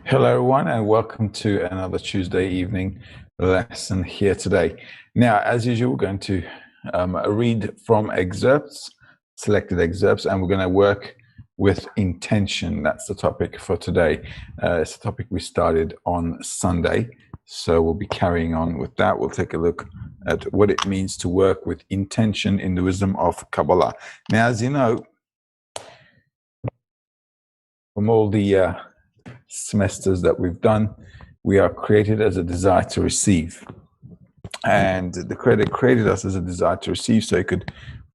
Hello, everyone, and welcome to another Tuesday evening lesson here today. Now, as usual, we're going to read from excerpts, selected excerpts, and we're going to work with intention. That's the topic for today. It's a topic we started on Sunday, so we'll be carrying on with that. We'll take a look at what it means to work with intention in the wisdom of Kabbalah. Now, as you know, from all the semesters that we've done, we are created as a desire to receive, and the Creator created us as a desire to receive so He could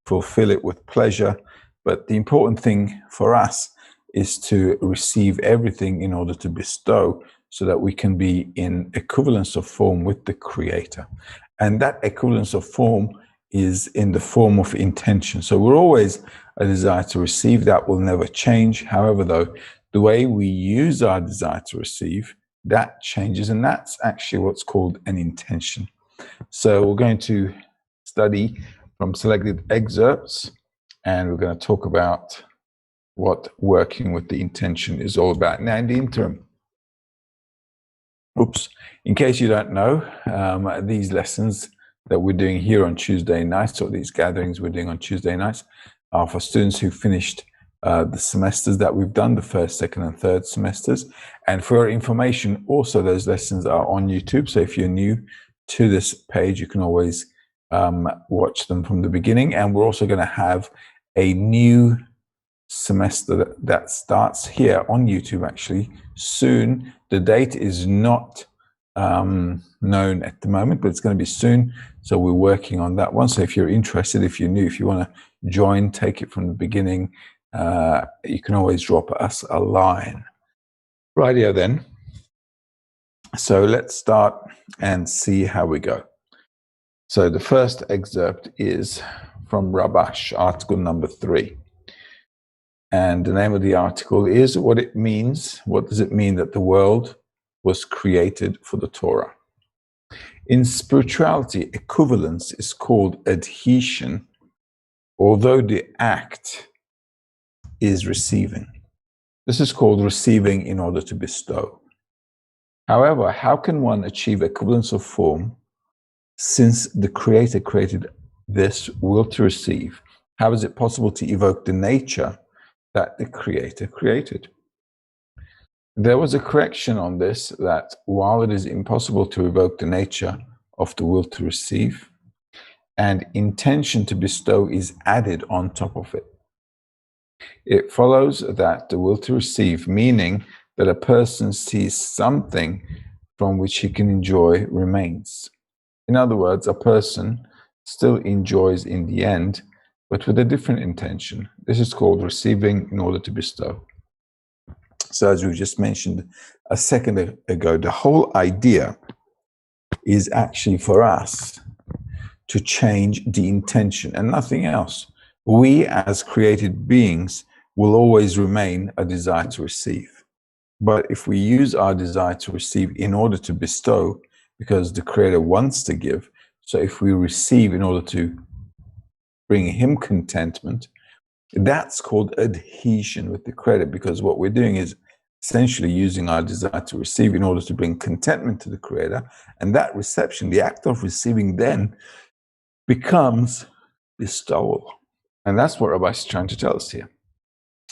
fulfill it with pleasure. But the important thing for us is to receive everything in order to bestow, so that we can be in equivalence of form with the Creator, and that equivalence of form is in the form of intention. So we're always a desire to receive. That will never change. However, though, the way we use our desire to receive, that changes, and that's actually what's called an intention. So we're going to study from selected excerpts, and we're going to talk about what working with the intention is all about. Now, in the interim, in case you don't know, these lessons that we're doing here on Tuesday nights, or these gatherings we're doing on Tuesday nights, are for students who finished the semesters that we've done, the first, second, and third semesters. And for your information, also those lessons are on YouTube. So if you're new to this page, you can always watch them from the beginning. And we're also going to have a new semester that starts here on YouTube actually soon. The date is not known at the moment, but it's going to be soon. So we're working on that one. So if you're interested, if you're new, if you want to join, take it from the beginning, you can always drop us a line. Rightio then. So let's start and see how we go. So the first excerpt is from Rabash, article number 3. And the name of the article is What It Means. What does it mean that the world was created for the Torah? In spirituality, equivalence is called adhesion, although the act is receiving. This is called receiving in order to bestow. However, how can one achieve equivalence of form since the Creator created this will to receive? How is it possible to evoke the nature that the Creator created? There was a correction on this, that while it is impossible to evoke the nature of the will to receive, and intention to bestow is added on top of it, it follows that the will to receive, meaning that a person sees something from which he can enjoy, remains. In other words, a person still enjoys in the end, but with a different intention. This is called receiving in order to bestow. So as we just mentioned a second ago, the whole idea is actually for us to change the intention and nothing else. We as created beings will always remain a desire to receive. But if we use our desire to receive in order to bestow, because the Creator wants to give, so if we receive in order to bring Him contentment, that's called adhesion with the Creator, because what we're doing is essentially using our desire to receive in order to bring contentment to the Creator. And that reception, the act of receiving, then becomes bestowal. And that's what Rabbi is trying to tell us here.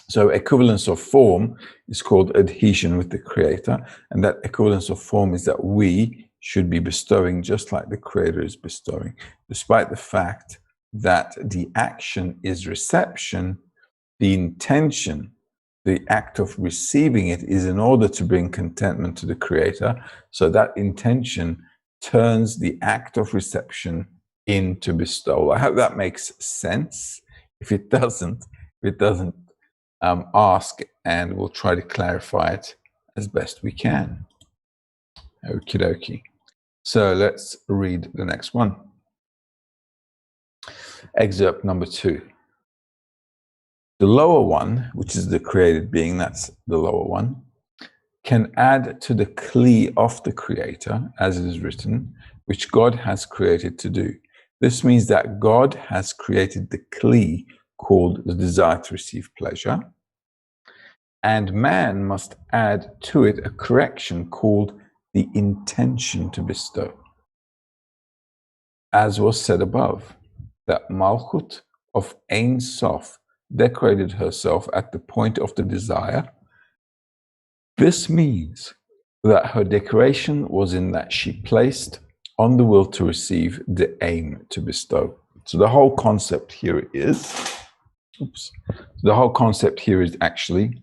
So equivalence of form is called adhesion with the Creator. And that equivalence of form is that we should be bestowing just like the Creator is bestowing, despite the fact that the action is reception. The intention, the act of receiving it, is in order to bring contentment to the Creator. So that intention turns the act of reception into bestowal. I hope that makes sense. If it doesn't, ask, and we'll try to clarify it as best we can. Okie dokie. So let's read the next one. Excerpt number 2. The lower one, which is the created being, that's the lower one, can add to the kli of the Creator, as it is written, which God has created to do. This means that God has created the kli called the desire to receive pleasure, and man must add to it a correction called the intention to bestow. As was said above, that Malchut of Ein Sof decorated herself at the point of the desire. This means that her decoration was in that she placed on the will to receive the aim to bestow. So the whole concept here is, the whole concept here is actually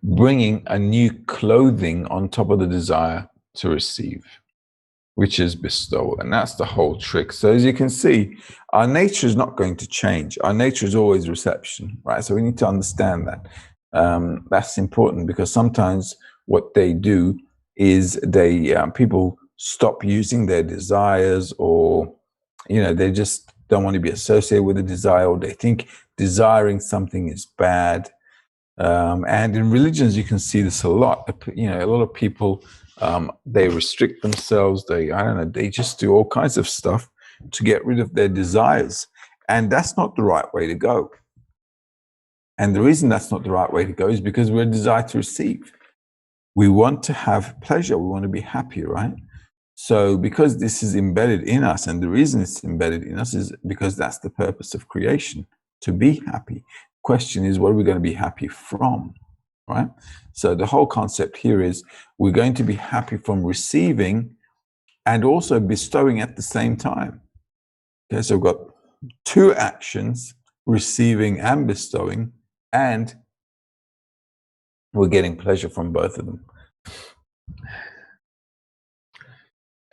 bringing a new clothing on top of the desire to receive, which is bestowal. And that's the whole trick. So as you can see, our nature is not going to change. Our nature is always reception, right? So we need to understand that. That's important, because sometimes what they do is people stop using their desires, or, they just don't want to be associated with a desire, or they think desiring something is bad. And in religions, you can see this a lot. A lot of people, they restrict themselves. They just do all kinds of stuff to get rid of their desires. And that's not the right way to go. And the reason that's not the right way to go is because we're designed to receive. We want to have pleasure. We want to be happy, right? So because this is embedded in us, and the reason it's embedded in us is because that's the purpose of creation, to be happy. Question is, what are we going to be happy from, right? So the whole concept here is we're going to be happy from receiving and also bestowing at the same time. Okay, so we've got two actions, receiving and bestowing, and we're getting pleasure from both of them.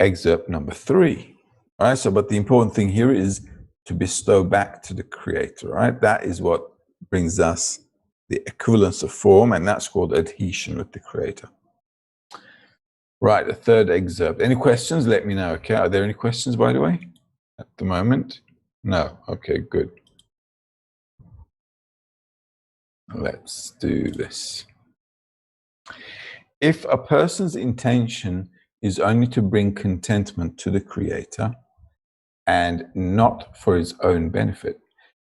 Excerpt number 3. All right, so but the important thing here is to bestow back to the Creator, right? That is what brings us the equivalence of form, and that's called adhesion with the Creator. Right, the third excerpt. Any questions? Let me know, okay? Are there any questions, by the way, at the moment? No? Okay, good. Let's do this. If a person's intention is only to bring contentment to the Creator and not for his own benefit,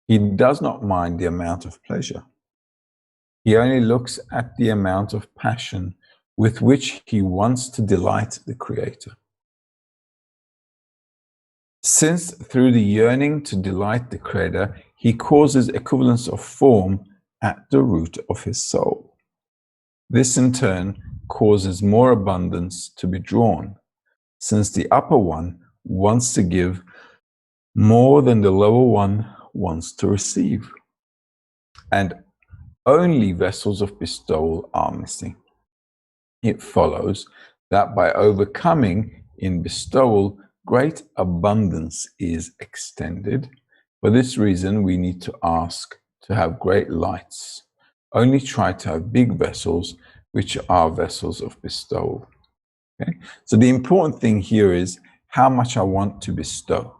he does not mind the amount of pleasure. He only looks at the amount of passion with which he wants to delight the Creator. Since through the yearning to delight the Creator, he causes equivalence of form at the root of his soul. This in turn causes more abundance to be drawn, since the upper one wants to give more than the lower one wants to receive. And only vessels of bestowal are missing. It follows that by overcoming in bestowal, great abundance is extended. For this reason, we need to ask to have great lights. Only try to have big vessels, which are vessels of bestowal. Okay? So the important thing here is how much I want to bestow.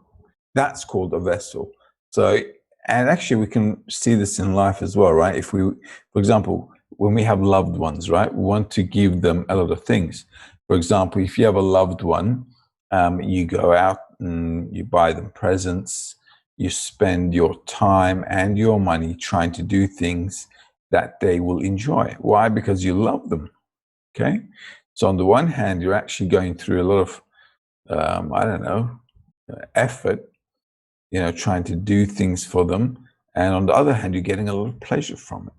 That's called a vessel. So, and actually we can see this in life as well, right? If we, for example, when we have loved ones, right, we want to give them a lot of things. For example, if you have a loved one, you go out and you buy them presents, you spend your time and your money trying to do things that they will enjoy. Why? Because you love them, okay? So on the one hand, you're actually going through a lot of, effort, trying to do things for them. And on the other hand, you're getting a lot of pleasure from it.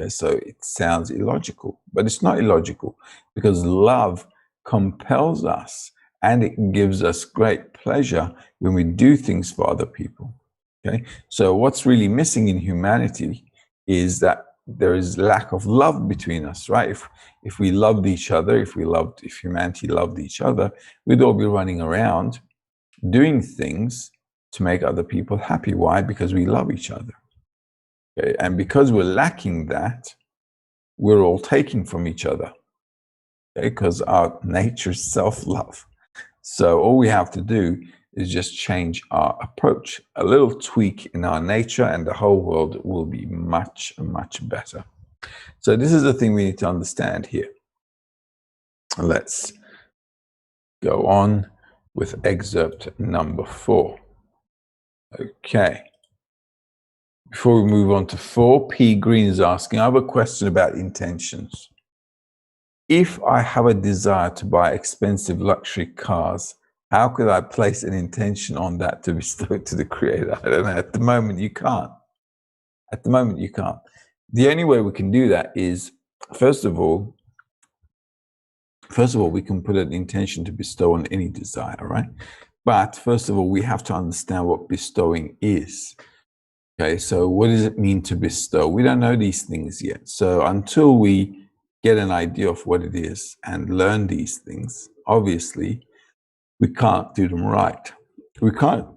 Okay? So it sounds illogical, but it's not illogical, because love compels us and it gives us great pleasure when we do things for other people. Okay? So what's really missing in humanity is that there is lack of love between us, right? If we loved each other, if humanity loved each other, we'd all be running around doing things to make other people happy. Why? Because we love each other. Okay? And because we're lacking that, we're all taking from each other. Okay? Because our nature is self-love. So all we have to do is just change our approach, a little tweak in our nature, and the whole world will be much, much better. So this is the thing we need to understand here. Let's go on with excerpt number 4. Okay. before we move on to 4, P. Green is asking, I have a question about intentions. If I have a desire to buy expensive luxury cars, how could I place an intention on that to bestow it to the Creator? I don't know. At the moment, you can't. At the moment, you can't. The only way we can do that is, first of all, we can put an intention to bestow on any desire, right? But first of all, we have to understand what bestowing is. Okay, so what does it mean to bestow? We don't know these things yet. So until we get an idea of what it is and learn these things, obviously, we can't do them right. We can't,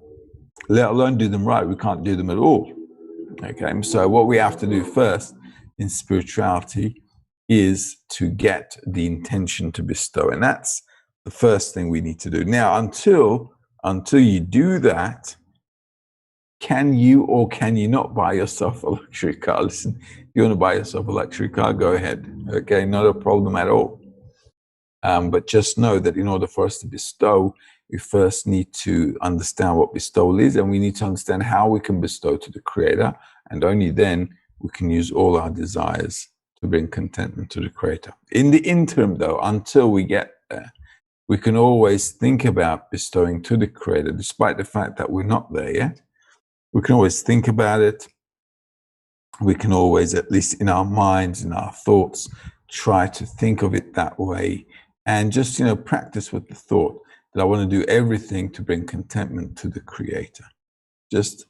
let alone do them right, we can't do them at all. Okay, so what we have to do first in spirituality is to get the intention to bestow. And that's the first thing we need to do. Now, until you do that, can you or can you not buy yourself a luxury car? Listen, if you want to buy yourself a luxury car, go ahead. Okay, not a problem at all. But just know that in order for us to bestow, we first need to understand what bestowal is, and we need to understand how we can bestow to the Creator, and only then we can use all our desires to bring contentment to the Creator. In the interim, though, until we get there, we can always think about bestowing to the Creator, despite the fact that we're not there yet. We can always think about it. We can always, at least in our minds, in our thoughts, try to think of it that way, and just, practice with the thought that I want to do everything to bring contentment to the Creator. Just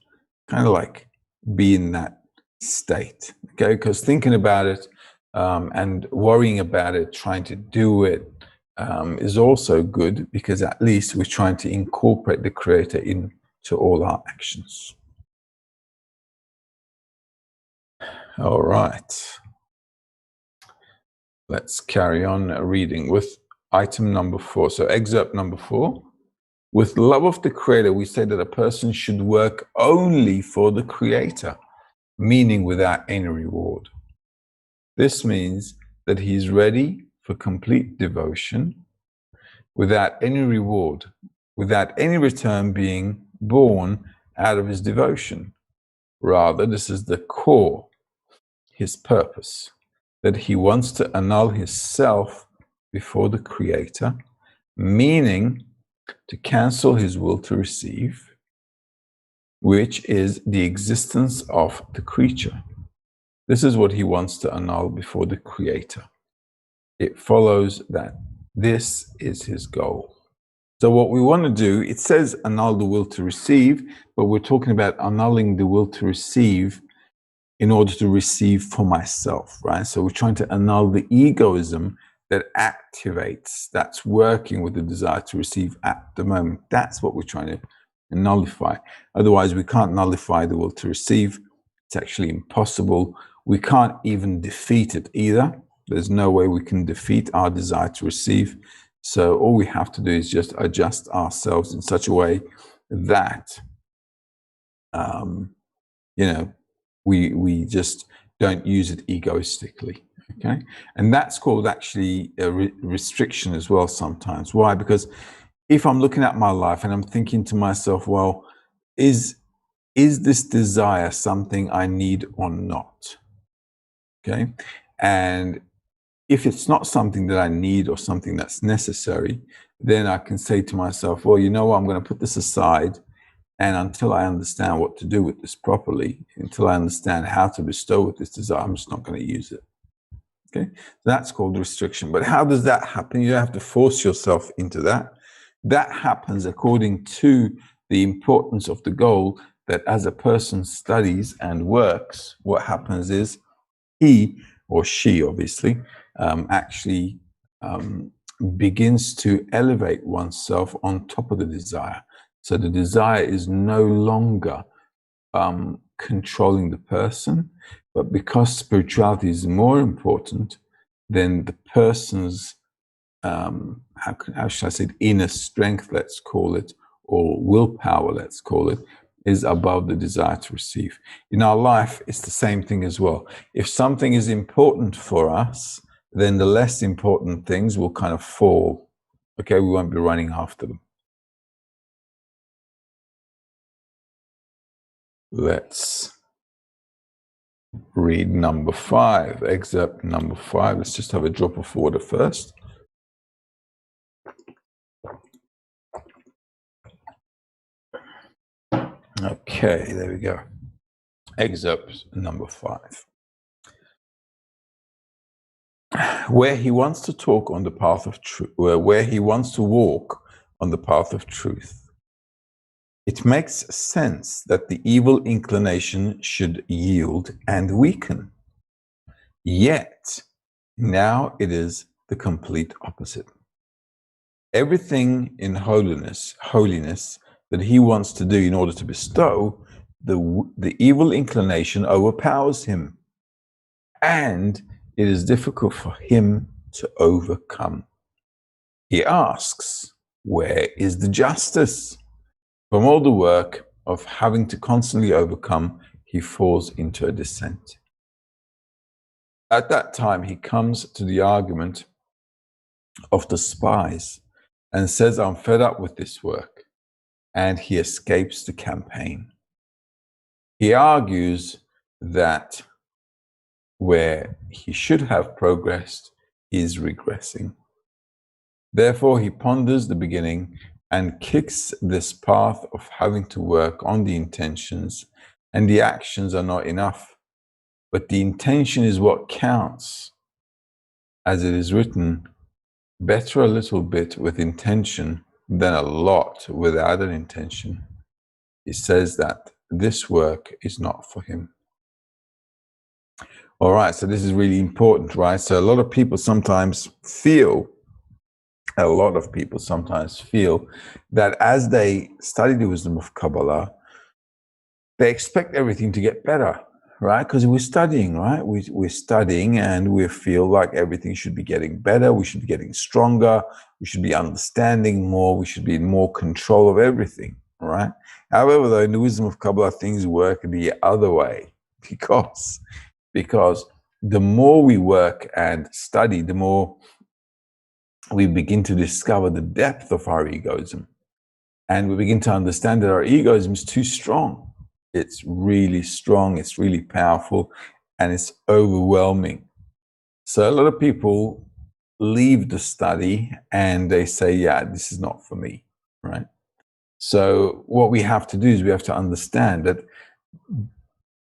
kind of like be in that state, okay? Because thinking about it and worrying about it, trying to do it, is also good, because at least we're trying to incorporate the Creator into all our actions. All right. Let's carry on reading with item number 4. So excerpt number 4. With love of the Creator, we say that a person should work only for the Creator, meaning without any reward. This means that he is ready for complete devotion, without any reward, without any return being born out of his devotion. Rather, this is the core, his purpose, that he wants to annul his self before the Creator, meaning to cancel his will to receive, which is the existence of the creature. This is what he wants to annul before the Creator. It follows that this is his goal. So what we want to do, it says annul the will to receive, but we're talking about annulling the will to receive in order to receive for myself, right? So we're trying to annul the egoism that activates, that's working with the desire to receive at the moment. That's what we're trying to nullify. Otherwise, we can't nullify the will to receive. It's actually impossible. We can't even defeat it either. There's no way we can defeat our desire to receive. So all we have to do is just adjust ourselves in such a way that, we just don't use it egoistically, okay? And that's called actually a restriction as well sometimes. Why? Because if I'm looking at my life and I'm thinking to myself, well, is this desire something I need or not? Okay? And if it's not something that I need or something that's necessary, then I can say to myself, well, you know what, I'm going to put this aside. And until I understand what to do with this properly, until I understand how to bestow with this desire, I'm just not going to use it. Okay, that's called restriction. But how does that happen? You have to force yourself into that. That happens according to the importance of the goal, that as a person studies and works, what happens is he or she, obviously, actually begins to elevate oneself on top of the desire. So the desire is no longer controlling the person, but because spirituality is more important, then the person's, how should I say it, inner strength, let's call it, or willpower, let's call it, is above the desire to receive. In our life, it's the same thing as well. If something is important for us, then the less important things will kind of fall. Okay, we won't be running after them. Let's read number 5, excerpt number 5. Let's just have a drop of water first. Okay, there we go. Excerpt number 5. Where he wants to talk on the path of truth, where he wants to walk on the path of truth. It makes sense that the evil inclination should yield and weaken. Yet, now it is the complete opposite. Everything in holiness that he wants to do in order to bestow, the evil inclination overpowers him, and it is difficult for him to overcome. He asks, where is the justice? From all the work of having to constantly overcome, he falls into a descent. At that time, he comes to the argument of the spies and says, I'm fed up with this work, and he escapes the campaign. He argues that where he should have progressed, he is regressing. Therefore, he ponders the beginning and kicks this path of having to work on the intentions, and the actions are not enough. But the intention is what counts. As it is written, better a little bit with intention than a lot without an intention. He says that this work is not for him. All right, so this is really important, right? So a lot of people sometimes feel that as they study the wisdom of Kabbalah, they expect everything to get better, right? Because we're studying, right? We're studying and we feel like everything should be getting better. We should be getting stronger. We should be understanding more. We should be in more control of everything, right? However, though, in the wisdom of Kabbalah, things work the other way because the more we work and study, the more we begin to discover the depth of our egoism. And we begin to understand that our egoism is too strong. It's really strong, it's really powerful, and it's overwhelming. So a lot of people leave the study and they say, yeah, this is not for me, right? So what we have to do is we have to understand that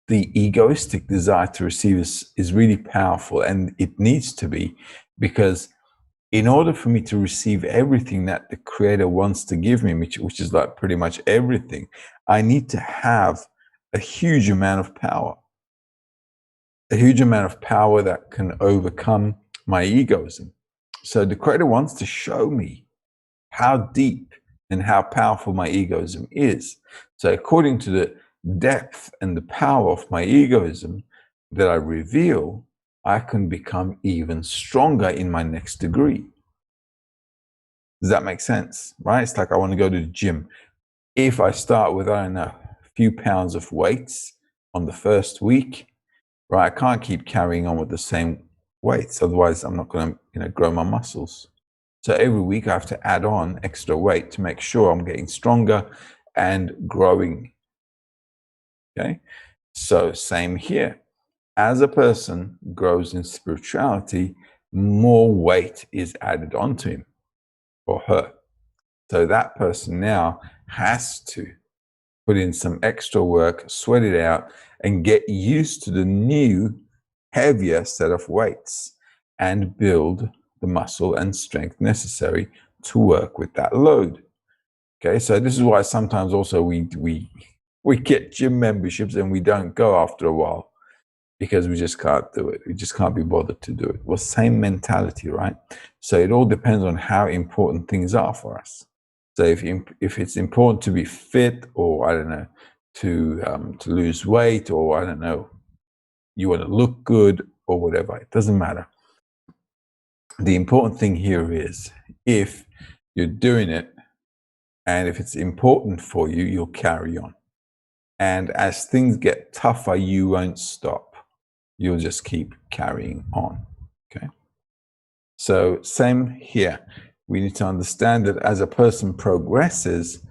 the egoistic desire to receive is really powerful, and it needs to be, because in order for me to receive everything that the Creator wants to give me, which is like pretty much everything, I need to have a huge amount of power. A huge amount of power that can overcome my egoism. So the Creator wants to show me how deep and how powerful my egoism is. So according to the depth and the power of my egoism that I reveal, I can become even stronger in my next degree. Does that make sense? Right? It's like I want to go to the gym. If I start with, I don't know, a few pounds of weights on the first week, right? I can't keep carrying on with the same weights. Otherwise, I'm not going to, grow my muscles. So every week I have to add on extra weight to make sure I'm getting stronger and growing. Okay? So same here. As a person grows in spirituality, more weight is added onto him or her. So that person now has to put in some extra work, sweat it out, and get used to the new, heavier set of weights and build the muscle and strength necessary to work with that load. Okay, so this is why sometimes also we get gym memberships and we don't go after a while, because we just can't do it. We just can't be bothered to do it. Well, same mentality, right? So it all depends on how important things are for us. So if it's important to be fit, or I don't know, to lose weight, or I don't know, you want to look good or whatever, it doesn't matter. The important thing here is if you're doing it and if it's important for you, you'll carry on. And as things get tougher, you won't stop. You'll just keep carrying on, okay? So same here. We need to understand that as a person progresses,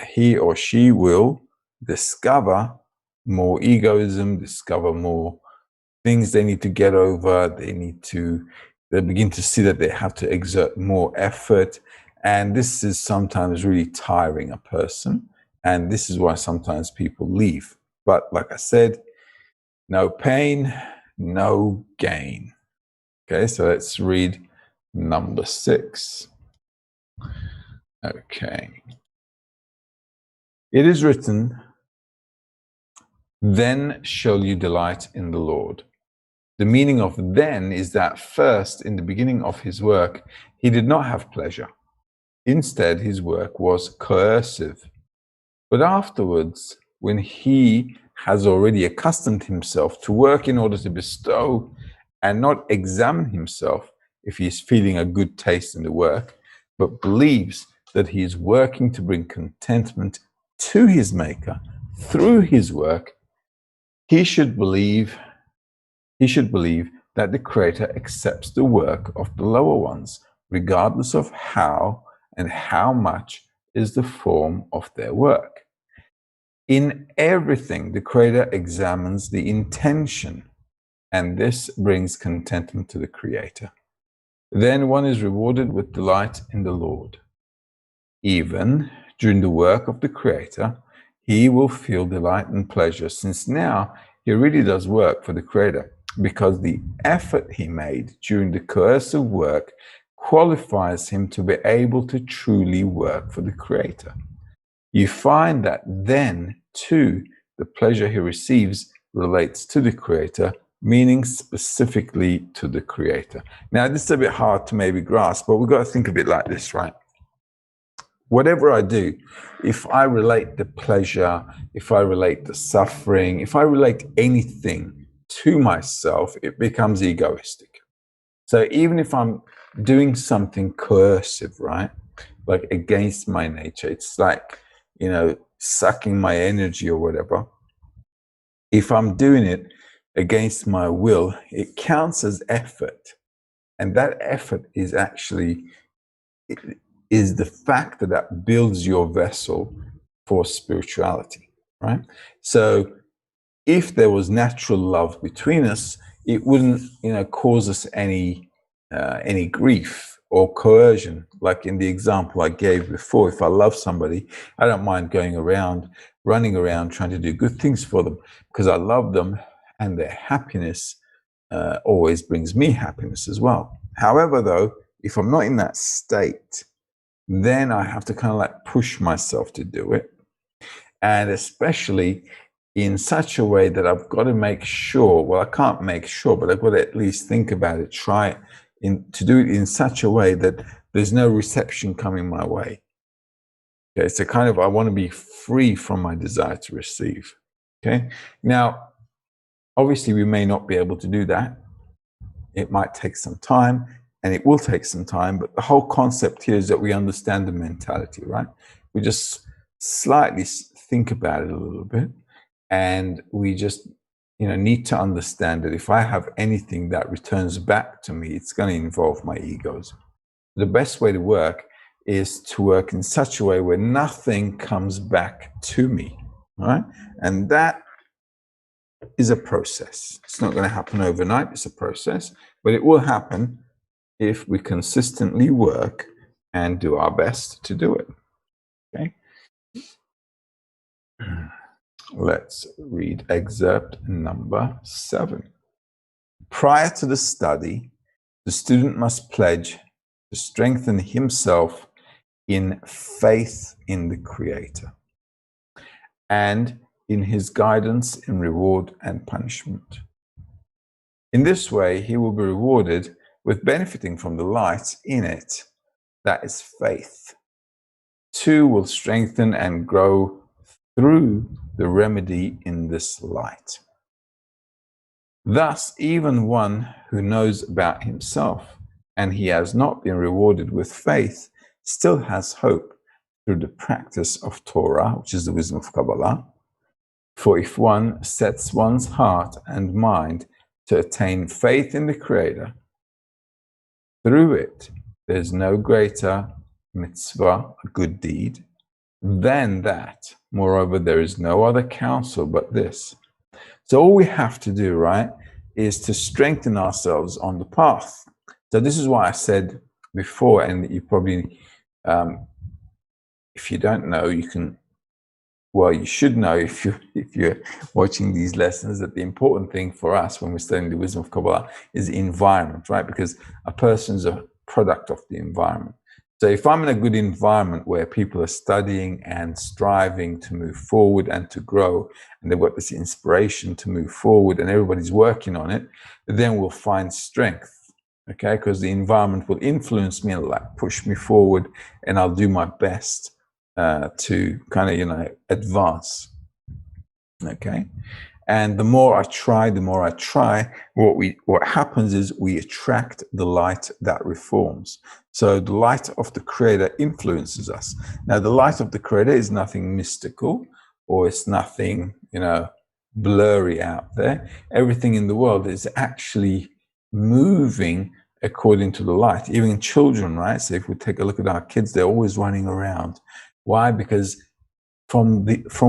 he or she will discover more egoism, discover more things they need to get over. They begin to see that they have to exert more effort. And this is sometimes really tiring a person. And this is why sometimes people leave. But like I said, no pain, no gain. Okay, so let's read number 6. Okay. It is written, "Then shall you delight in the Lord." The meaning of then is that first, in the beginning of his work, he did not have pleasure. Instead, his work was coercive. But afterwards, when he has already accustomed himself to work in order to bestow and not examine himself if he is feeling a good taste in the work, but believes that he is working to bring contentment to his Maker through his work, he should believe that the Creator accepts the work of the lower ones, regardless of how and how much is the form of their work. In everything, the Creator examines the intention, and this brings contentment to the Creator. Then one is rewarded with delight in the Lord. Even during the work of the Creator, he will feel delight and pleasure, since now he really does work for the Creator, because the effort he made during the coercive work qualifies him to be able to truly work for the Creator. You find that then, too, the pleasure he receives relates to the Creator, meaning specifically to the Creator. Now, this is a bit hard to maybe grasp, but we've got to think of it like this, right? Whatever I do, if I relate the pleasure, if I relate the suffering, if I relate anything to myself, it becomes egoistic. So even if I'm doing something coercive, right, like against my nature, it's like, sucking my energy or whatever. If I'm doing it against my will, it counts as effort. And that effort is actually is the factor that builds your vessel for spirituality, right? So if there was natural love between us, it wouldn't, cause us any grief or coercion. Like in the example I gave before, if I love somebody, I don't mind running around, trying to do good things for them because I love them, and their happiness always brings me happiness as well. However, though, if I'm not in that state, then I have to kind of like push myself to do it. And especially in such a way that I've got to make sure, well, I can't make sure, but I've got to at least think about it, try to do it in such a way that there's no reception coming my way. Okay, so kind of I want to be free from my desire to receive. Okay, now, obviously we may not be able to do that. It might take some time, and it will take some time, but the whole concept here is that we understand the mentality, right? We just slightly think about it a little bit, and we just need to understand that if I have anything that returns back to me, it's going to involve my egos. The best way to work is to work in such a way where nothing comes back to me, right? And that is a process. It's not going to happen overnight. It's a process, but it will happen if we consistently work and do our best to do it. Okay. Let's read excerpt number 7. Prior to the study, the student must pledge to strengthen himself in faith in the Creator and in his guidance in reward and punishment. In this way, he will be rewarded with benefiting from the light in it, that is faith. 2 will strengthen and grow through the remedy in this light. Thus, even one who knows about himself and he has not been rewarded with faith still has hope through the practice of Torah, which is the wisdom of Kabbalah. For if one sets one's heart and mind to attain faith in the Creator, through it, there's no greater mitzvah, a good deed, than that. Moreover, there is no other counsel but this. So all we have to do, right, is to strengthen ourselves on the path. So this is why I said before, and you probably, if you don't know, you can, well, you should know if you're watching these lessons, that the important thing for us when we're studying the wisdom of Kabbalah is the environment, right? Because a person's a product of the environment. So if I'm in a good environment where people are studying and striving to move forward and to grow, and they've got this inspiration to move forward and everybody's working on it, then we'll find strength, okay? Because the environment will influence me and like push me forward, and I'll do my best to kind of, advance, okay? And the more I try, what happens is we attract the light that reforms. So the light of the Creator influences us. Now, the light of the Creator is nothing mystical, or it's nothing, blurry out there. Everything in the world is actually moving according to the light. Even children, right? So if we take a look at our kids, they're always running around. Why? Because from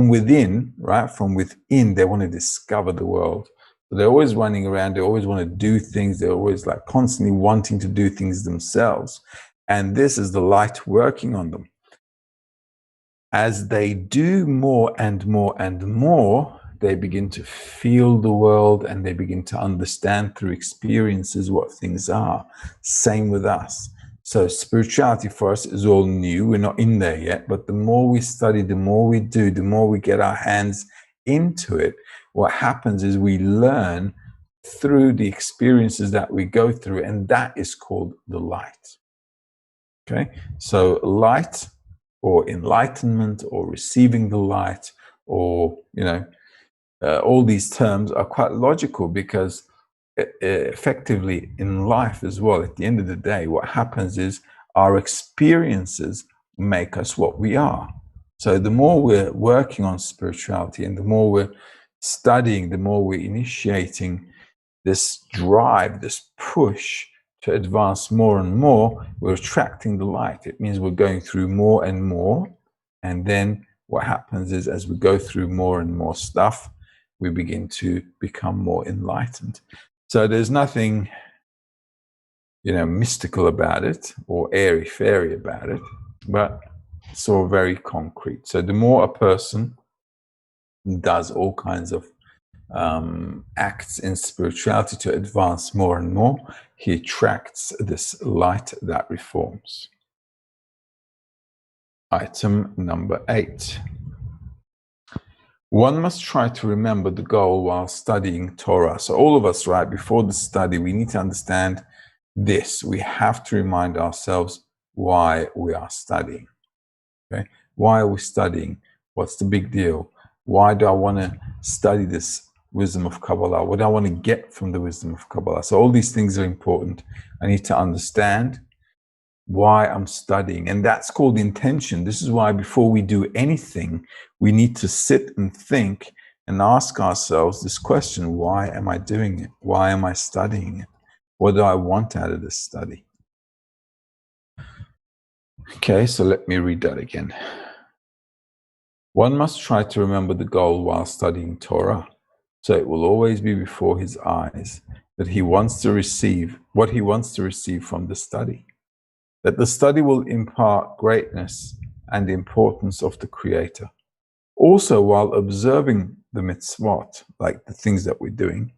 within, right? From within, they want to discover the world. So they're always running around. They always want to do things. They're always like constantly wanting to do things themselves. And this is the light working on them. As they do more and more and more, they begin to feel the world, and they begin to understand through experiences what things are. Same with us. So spirituality for us is all new. We're not in there yet, but the more we study, the more we do, the more we get our hands into it, what happens is we learn through the experiences that we go through, and that is called the light. Okay, so light or enlightenment or receiving the light, or, all these terms are quite logical, because effectively in life as well, at the end of the day, what happens is our experiences make us what we are. So the more we're working on spirituality, and the more we're studying, the more we're initiating this drive, this push to advance more and more, we're attracting the light. It means we're going through more and more. And then what happens is, as we go through more and more stuff, we begin to become more enlightened. So there's nothing, mystical about it or airy-fairy about it, but it's all very concrete. So the more a person does all kinds of acts in spirituality to advance more and more, he attracts this light that reforms. Item number 8. One must try to remember the goal while studying Torah. So all of us, right, before the study, we need to understand this. We have to remind ourselves why we are studying. Okay? Why are we studying? What's the big deal? Why do I want to study this wisdom of Kabbalah? What do I want to get from the wisdom of Kabbalah? So all these things are important. I need to understand why I'm studying, and that's called intention. This is why before we do anything, we need to sit and think and ask ourselves this question: why am I doing it? Why am I studying it? What do I want out of this study? Okay, so let me read that again. One must try to remember the goal while studying Torah, so it will always be before his eyes that he wants to receive what he wants to receive from the study. That the study will impart greatness and importance of the Creator. Also, while observing the mitzvot, like the things that we're doing,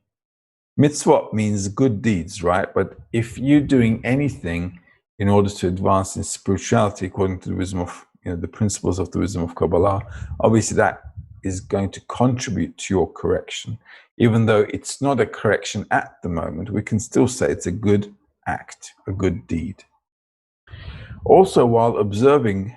mitzvot means good deeds, right? But if you're doing anything in order to advance in spirituality according to the wisdom of, the principles of the wisdom of Kabbalah, obviously that is going to contribute to your correction. Even though it's not a correction at the moment, we can still say it's a good act, a good deed. Also, while observing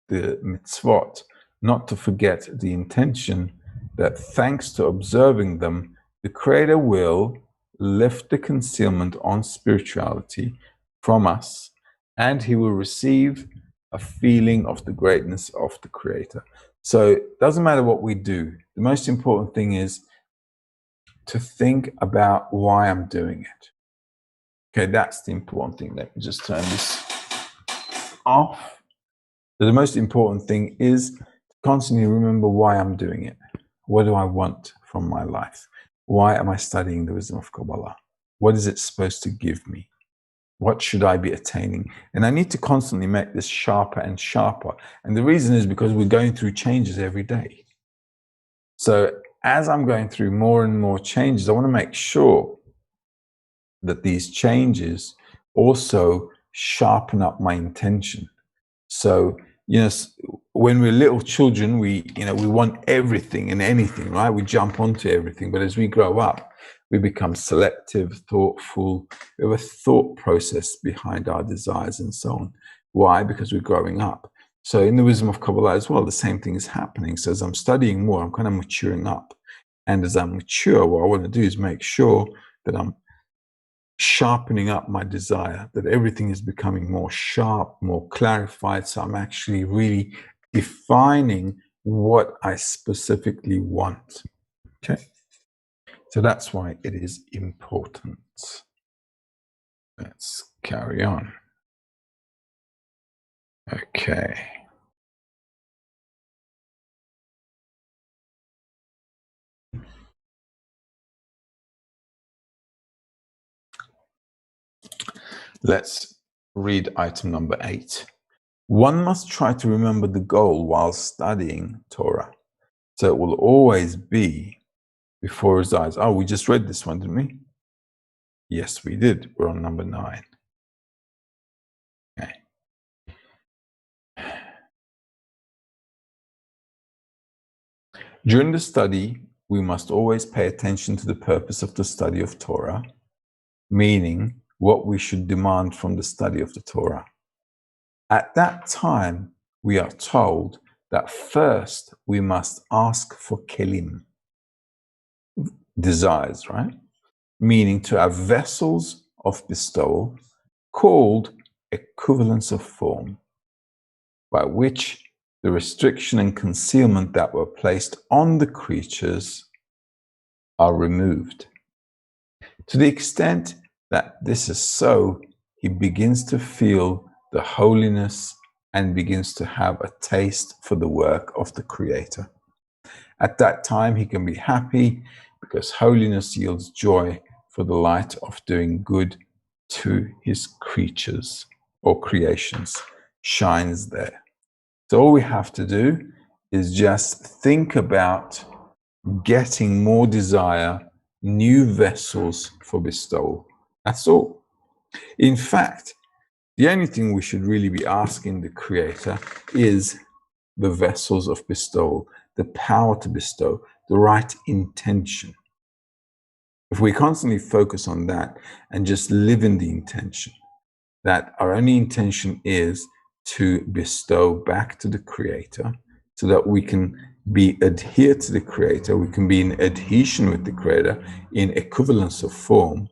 the mitzvot, not to forget the intention that thanks to observing them, the Creator will lift the concealment on spirituality from us, and he will receive a feeling of the greatness of the Creator. So it doesn't matter what we do. The most important thing is to think about why I'm doing it. Okay, that's the important thing. Let me just turn this off. So the most important thing is to constantly remember why I'm doing it. What do I want from my life? Why am I studying the wisdom of Kabbalah? What is it supposed to give me? What should I be attaining? And I need to constantly make this sharper and sharper. And the reason is because we're going through changes every day. So as I'm going through more and more changes, I want to make sure that these changes also sharpen up my intention. So, when we're little children, we want everything and anything, right? We jump onto everything. But as we grow up, we become selective, thoughtful. We have a thought process behind our desires and so on. Why? Because we're growing up. So in the wisdom of Kabbalah as well, the same thing is happening. So as I'm studying more, I'm kind of maturing up. And as I mature, what I want to do is make sure that I'm sharpening up my desire, that everything is becoming more sharp, more clarified. So I'm actually really defining what I specifically want. Okay. So that's why it is important. Let's carry on. Okay. Let's read item number 8. One must try to remember the goal while studying Torah. So it will always be before his eyes. Oh, we just read this one, didn't we? Yes, we did. We're on number 9. Okay. During the study, we must always pay attention to the purpose of the study of Torah, meaning what we should demand from the study of the Torah. At that time, we are told that first we must ask for kelim, desires, right? Meaning to have vessels of bestowal called equivalence of form, by which the restriction and concealment that were placed on the creatures are removed. To the extent that this is so, he begins to feel the holiness and begins to have a taste for the work of the Creator. At that time, he can be happy because holiness yields joy, for the light of doing good to his creatures or creations shines there. So all we have to do is just think about getting more desire, new vessels for bestowal. That's all. In fact, the only thing we should really be asking the Creator is the vessels of bestowal, the power to bestow, the right intention. If we constantly focus on that and just live in the intention, that our only intention is to bestow back to the Creator, so that we can be adhered to the Creator, we can be in adhesion with the Creator, in equivalence of form,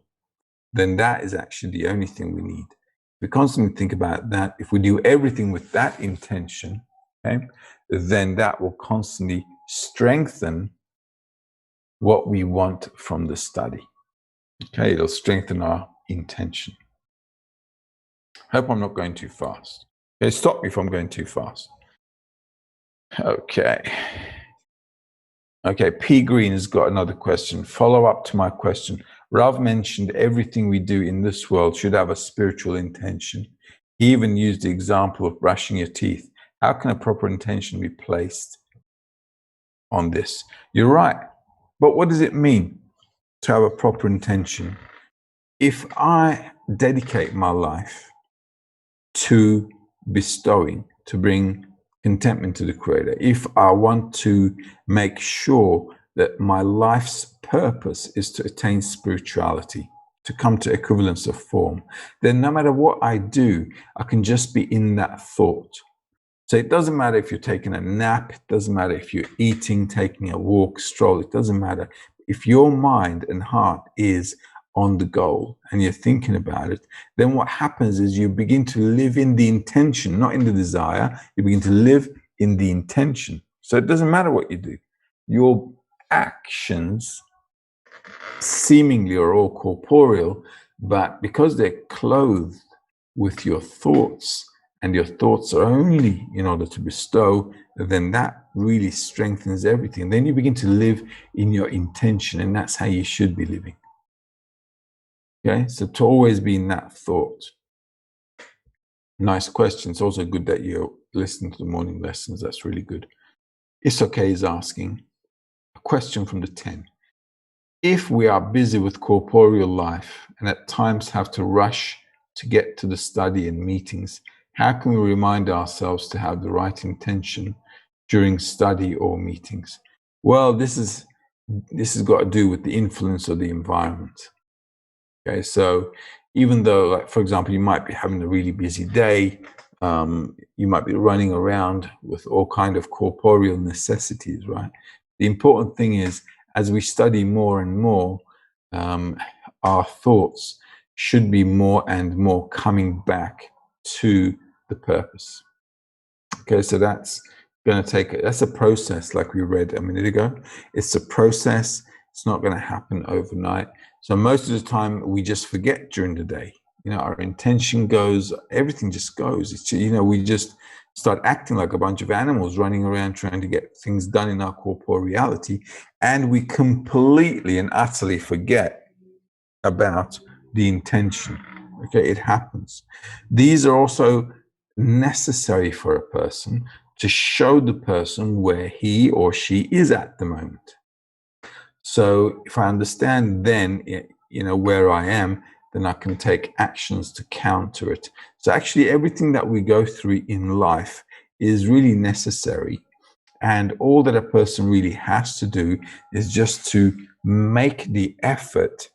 then that is actually the only thing we need. If we constantly think about that, if we do everything with that intention, okay, then that will constantly strengthen what we want from the study. Okay, it'll strengthen our intention. Hope I'm not going too fast. Okay, stop me if I'm going too fast. Okay. Okay, P. Green has got another question. Follow up to my question. Rav mentioned everything we do in this world should have a spiritual intention. He even used the example of brushing your teeth. How can a proper intention be placed on this? You're right. But what does it mean to have a proper intention? If I dedicate my life to bestowing, to bring contentment to the Creator, if I want to make sure that my life's purpose is to attain spirituality, to come to equivalence of form, then no matter what I do, I can just be in that thought. So it doesn't matter if you're taking a nap, it doesn't matter if you're eating, taking a walk, stroll, it doesn't matter. If your mind and heart is on the goal and you're thinking about it, then what happens is you begin to live in the intention, not in the desire. You begin to live in the intention. So it doesn't matter what you do. Your actions seemingly are all corporeal, but because they're clothed with your thoughts and your thoughts are only in order to bestow, then that really strengthens everything. Then you begin to live in your intention, and that's how you should be living. Okay, so to always be in that thought. Nice question. It's also good that you listen to the morning lessons. That's really good. It's okay is asking a question from the 10. If we are busy with corporeal life and at times have to rush to get to the study and meetings, how can we remind ourselves to have the right intention during study or meetings? Well, this has got to do with the influence of the environment. Okay, so even though, like, for example, you might be having a really busy day, you might be running around with all kind of corporeal necessities, right? The important thing is, as we study more and more, our thoughts should be more and more coming back to the purpose. Okay, so that's going to that's a process, like we read a minute ago. It's a process. It's not going to happen overnight. So most of the time we just forget during the day. Our intention goes, everything just goes. It's, we just start acting like a bunch of animals running around trying to get things done in our corporeality, and we completely and utterly forget about the intention. Okay, it happens. These are also necessary for a person to show the person where he or she is at the moment. So if I understand then, where I am, then I can take actions to counter it. So actually everything that we go through in life is really necessary. And all that a person really has to do is just to make the effort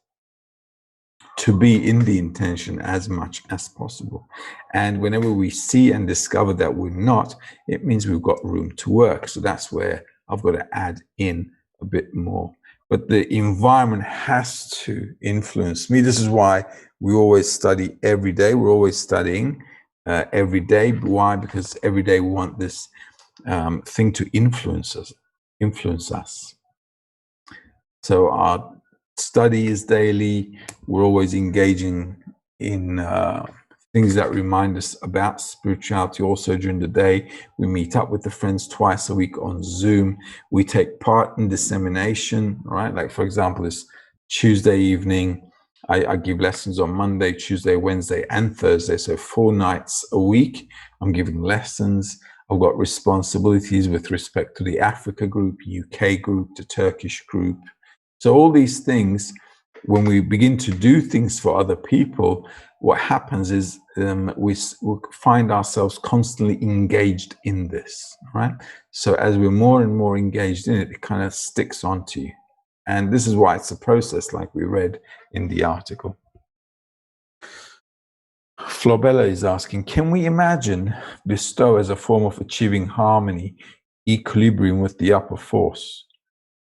to be in the intention as much as possible. And whenever we see and discover that we're not, it means we've got room to work. So that's where I've got to add in a bit more. But the environment has to influence me. This is why we always study every day. We're always studying every day. Why? Because every day we want this thing to influence us. So our study is daily. We're always engaging in things that remind us about spirituality. Also during the day, we meet up with the friends twice a week on Zoom. We take part in dissemination, right? Like, for example, this Tuesday evening, I give lessons on Monday, Tuesday, Wednesday, and Thursday. So 4 nights a week, I'm giving lessons. I've got responsibilities with respect to the Africa group, UK group, the Turkish group. So all these things, when we begin to do things for other people, what happens is we find ourselves constantly engaged in this, right? So as we're more and more engaged in it, it kind of sticks onto you. And this is why it's a process, like we read in the article. Flobella is asking, can we imagine bestow as a form of achieving harmony, equilibrium with the upper force,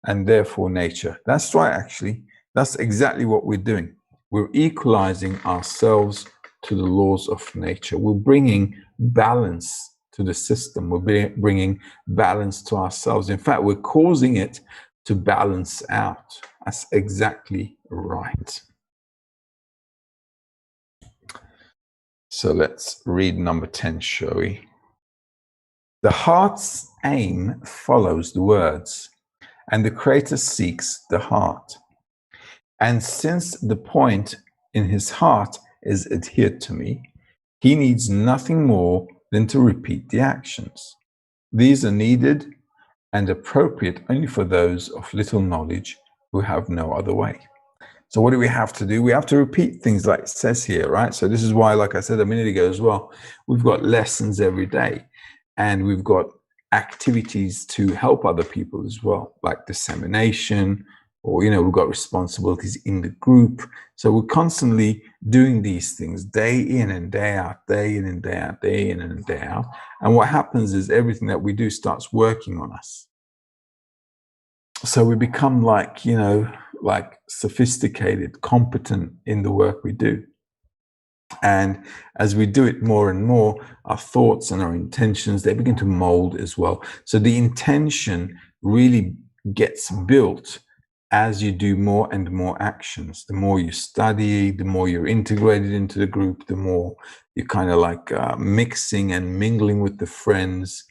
and therefore nature? That's right, actually. That's exactly what we're doing. We're equalizing ourselves to the laws of nature. We're bringing balance to the system. We're bringing balance to ourselves. In fact, we're causing it to balance out. That's exactly right. So let's read number 10, shall we? The heart's aim follows the words, and the Creator seeks the heart. And since the point in his heart is adhered to me, he needs nothing more than to repeat the actions. These are needed and appropriate only for those of little knowledge who have no other way. So what do we have to do? We have to repeat things like it says here, right? So this is why, like I said a minute ago as well, we've got lessons every day, and we've got activities to help other people as well, like dissemination, or, we've got responsibilities in the group. So we're constantly doing these things day in and day out, day in and day out, day in and day out. And what happens is everything that we do starts working on us. So we become like sophisticated, competent in the work we do. And as we do it more and more, our thoughts and our intentions, they begin to mold as well. So the intention really gets built as you do more and more actions. The more you study, the more you're integrated into the group, the more you're kind of like mixing and mingling with the friends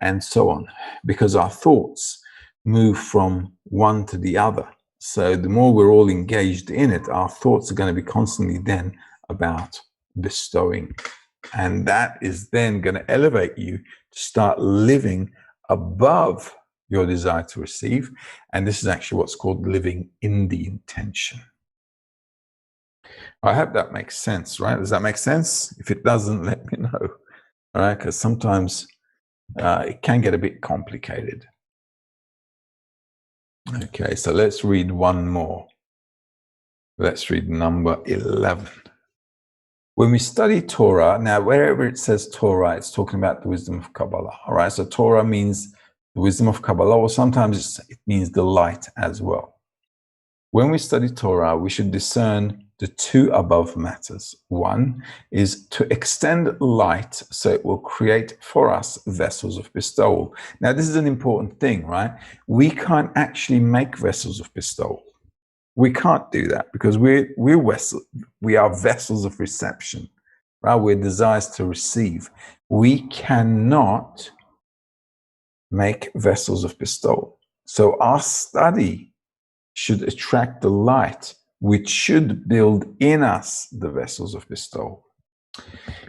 and so on, because our thoughts move from one to the other. So the more we're all engaged in it, our thoughts are going to be constantly then about bestowing. And that is then going to elevate you to start living above your desire to receive. And this is actually what's called living in the intention. I hope that makes sense, right? Does that make sense? If it doesn't, let me know. All right, because sometimes it can get a bit complicated. Okay, so let's read one more. Let's read number 11. When we study Torah, now wherever it says Torah, it's talking about the wisdom of Kabbalah. All right, so Torah means the wisdom of Kabbalah, or sometimes it means the light as well. When we study Torah, we should discern the two above matters. One is to extend light so it will create for us vessels of bestowal. Now, this is an important thing, right? We can't actually make vessels of bestowal. We can't do that because we are vessels of reception, right? We're desires to receive. We cannot make vessels of bestowal. So our study should attract the light, which should build in us the vessels of bestowal.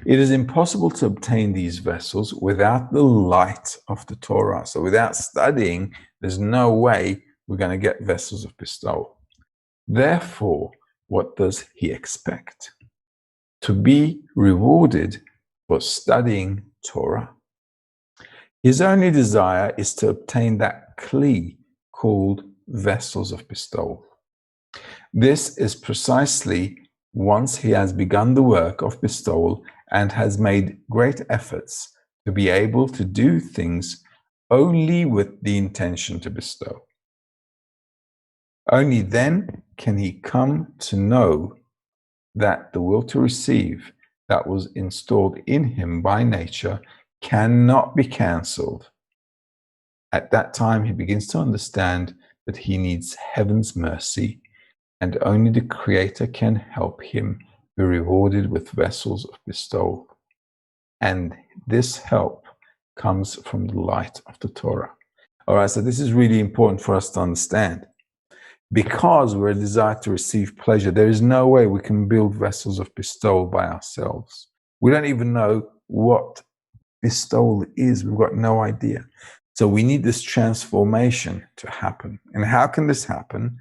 It is impossible to obtain these vessels without the light of the Torah. So without studying, there's no way we're going to get vessels of bestowal. Therefore, what does he expect? To be rewarded for studying Torah. His only desire is to obtain that kli called vessels of bestowal. This is precisely once he has begun the work of bestowal and has made great efforts to be able to do things only with the intention to bestow. Only then can he come to know that the will to receive that was installed in him by nature cannot be cancelled. At that time, he begins to understand that he needs heaven's mercy, and only the Creator can help him be rewarded with vessels of bestowal. And this help comes from the light of the Torah. All right, so this is really important for us to understand. Because we're desired to receive pleasure, there is no way we can build vessels of bestowal by ourselves. We don't even know what bestowal is. We've got no idea. So we need this transformation to happen. And how can this happen?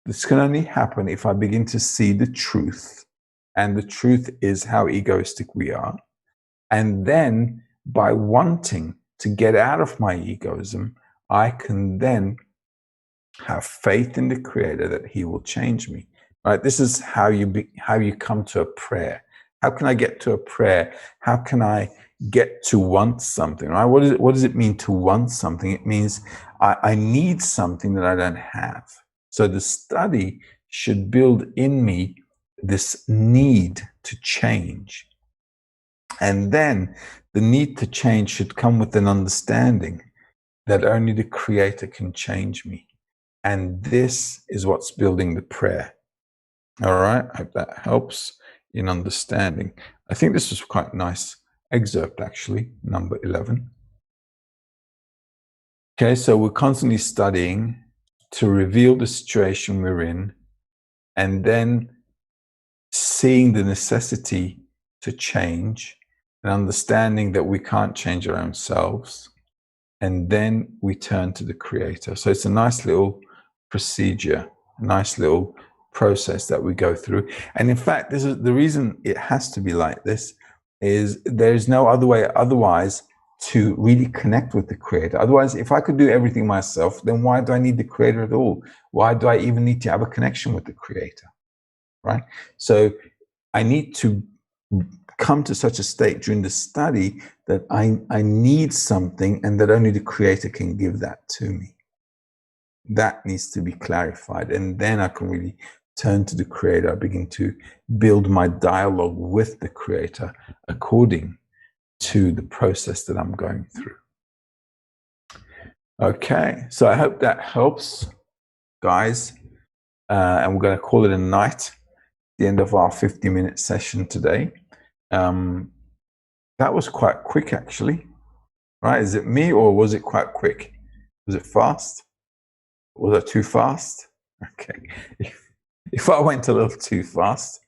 This can only happen if I begin to see the truth. And the truth is how egoistic we are. And then by wanting to get out of my egoism, I can then have faith in the Creator that He will change me. Right? This is how you come to a prayer. How can I get to a prayer? How can I get to want something? Right? What does it mean to want something? It means I need something that I don't have. So the study should build in me this need to change. And then the need to change should come with an understanding that only the Creator can change me. And this is what's building the prayer. All right, I hope that helps in understanding. I think this was quite a nice excerpt, actually, number 11. Okay, so we're constantly studying to reveal the situation we're in, and then seeing the necessity to change, and understanding that we can't change our own selves, and then we turn to the Creator. So it's a nice little procedure, a nice little process that we go through. And in fact, this is the reason it has to be like this, is there's no other way otherwise to really connect with the Creator. Otherwise, if I could do everything myself, then why do I need the Creator at all? Why do I even need to have a connection with the Creator? Right? So I need to come to such a state during the study that I need something, and that only the Creator can give that to me. That needs to be clarified, and then I can really turn to the Creator. I begin to build my dialogue with the Creator according to the process that I'm going through. Okay, so I hope that helps, guys. and we're going to call it a night. The end of our 50-minute session today. That was quite quick, actually. Right? Is it me, or was it quite quick? Was it fast? Was I too fast? Okay. If I went a little too fast,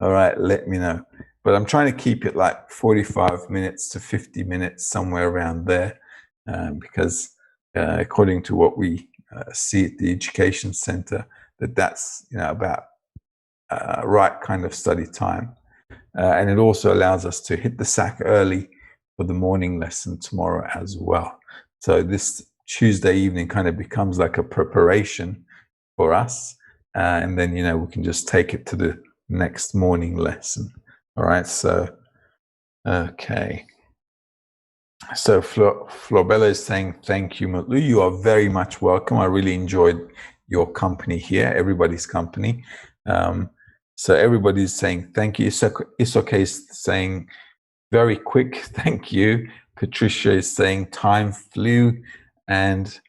all right, let me know. But I'm trying to keep it like 45 minutes to 50 minutes, somewhere around there, because according to what we see at the Education Center, that's about right kind of study time. And it also allows us to hit the sack early for the morning lesson tomorrow as well. So this Tuesday evening kind of becomes like a preparation for us. And then, we can just take it to the next morning lesson. All right. So, okay. So Flobella is saying, thank you, Mutlu. You are very much welcome. I really enjoyed your company here, everybody's company. So everybody's saying thank you. It's okay saying very quick thank you. Patricia is saying time flew, and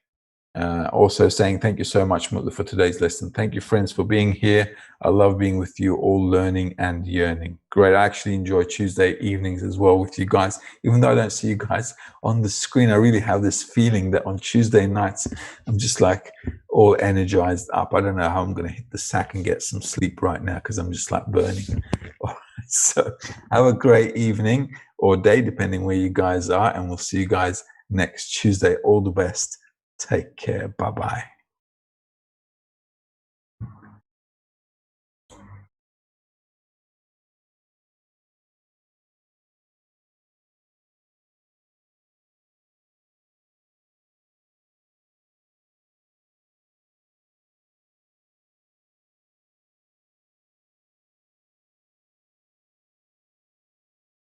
also saying thank you so much, Mutlu, for today's lesson. Thank you, friends, for being here. I love being with you, all learning and yearning. Great. I actually enjoy Tuesday evenings as well with you guys. Even though I don't see you guys on the screen, I really have this feeling that on Tuesday nights, I'm just like all energized up. I don't know how I'm going to hit the sack and get some sleep right now because I'm just like burning. All right, so have a great evening or day, depending where you guys are. And we'll see you guys next Tuesday. All the best. Take care. Bye-bye.